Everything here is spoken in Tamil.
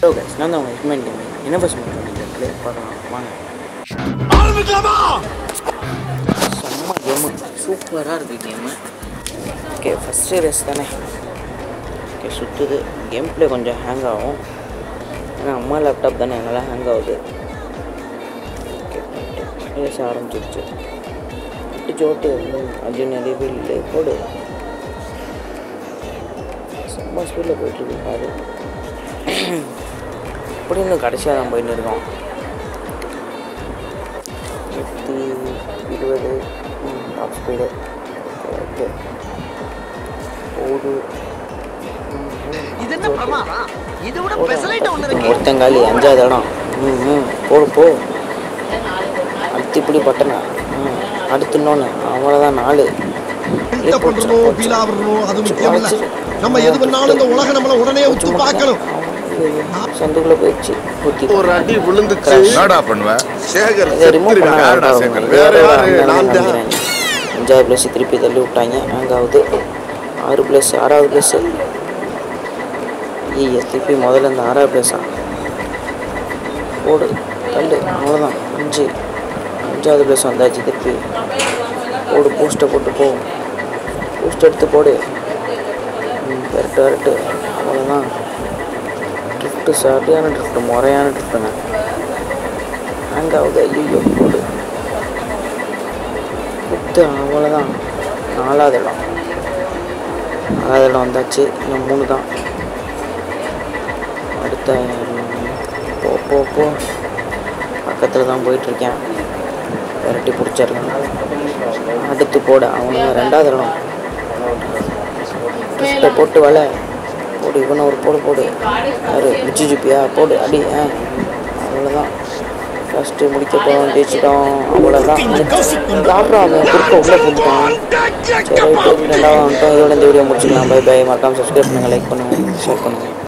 ஹலோ கைஸ், நான் தான் உங்கள் ஹிட்மேன் கேமிங். என்ன பஸ் பண்ணுறீங்க ப்ளே பார்க்கலாம் வாங்க. செம்ம கேமு, சூப்பராக இருக்குது கேமு. ஓகே, ஃபஸ்ட்டு ரேஸ் தானே. ஓகே, சுற்றுது. கேம் ப்ளே கொஞ்சம் ஹேங் ஆகும், ஏன்னா அம்மா லேப்டாப் தானே, நல்லா ஹேங் ஆகுது. ஓகே, ரேஸ் ஆரம்பிச்சிருச்சு. ஜோட்டு அது நிறைய பேர் இல்லை போடு. செம்ம ஸ்பீடில் போயிட்டுருக்கு பாரு. அப்படி இன்னும் கடைசியாக தான் போயிட்டு இருக்கோம். 120 டாப் ஸ்பீடு. ஓகே, போடு. ஒருத்தங்காலி 5வது இடம். போடு போ. அடுத்து இப்படி பட்டனா அடுத்து இன்னொன்று, அவ்வளோதான் 4. நம்ம எது பண்ணாலும் இந்த உலகம் நம்மள உடனே உத்து பார்க்கணும். சந்துக்குள்ள போயிடுச்சு. ஒரு அடி விழுந்துச்சு. என்னடா பண்ணுவ? சேகர் வேற யாரு? நான் தான். 5வது பிளேஸ் திருப்பி தள்ளி விட்டாங்க. அங்காவது 6 பிளேஸ், 6வது பிளேஸ். திருப்பி முதல்ல இந்த 6வது பிளேஸா போடு தள்ளு. அவ்வளோதான் 5வது பிளேஸ் வந்தாச்சு. திருப்பி போடு, பூஸ்ட்டை போட்டு போ. பூஸ்ட் எடுத்து போடு. வரட்டு. அவ்வளோதான். ட்ரிஃப்ட்டு சரியான ட்ரிஃப்ட்டு, முறையான ட்ரிஃப்ட்டுங்க. ஹேங்காவது. ஐயோ போடு குத்து. அவ்வளோதான் 4வது இடம். 4வது இடம் வந்தாச்சு. இன்னும் 3 தான். அடுத்த போ பக்கத்தில் தான் போயிட்டுருக்கேன். விரட்டி பிடிச்சிடலாம். அடுத்து போட அவனுங்க 2வது இடம். ட்ரிஃப்ட்டை போட்டு வலை போடு. இவனை ஒரு போடு. யாரு மிச்சி ஜிப்பியா போடு அடி. அவ்வளோதான். ஃபஸ்ட்டு முடிக்க போகிறோம், ஜெயிச்சிட்டோம். அவ்வளோதான். டாக்டர் அவன் குறுக்க உள்ளே போட்டுட்டான். சரி, 2வது வந்துட்டோம். இதோட இந்த வீடியோ முடிச்சுக்கலாம். Bye bye. மறக்காமல் சப்ஸ்கிரைப் பண்ணுங்கள், லைக் பண்ணுங்கள், ஷேர் பண்ணுங்கள்.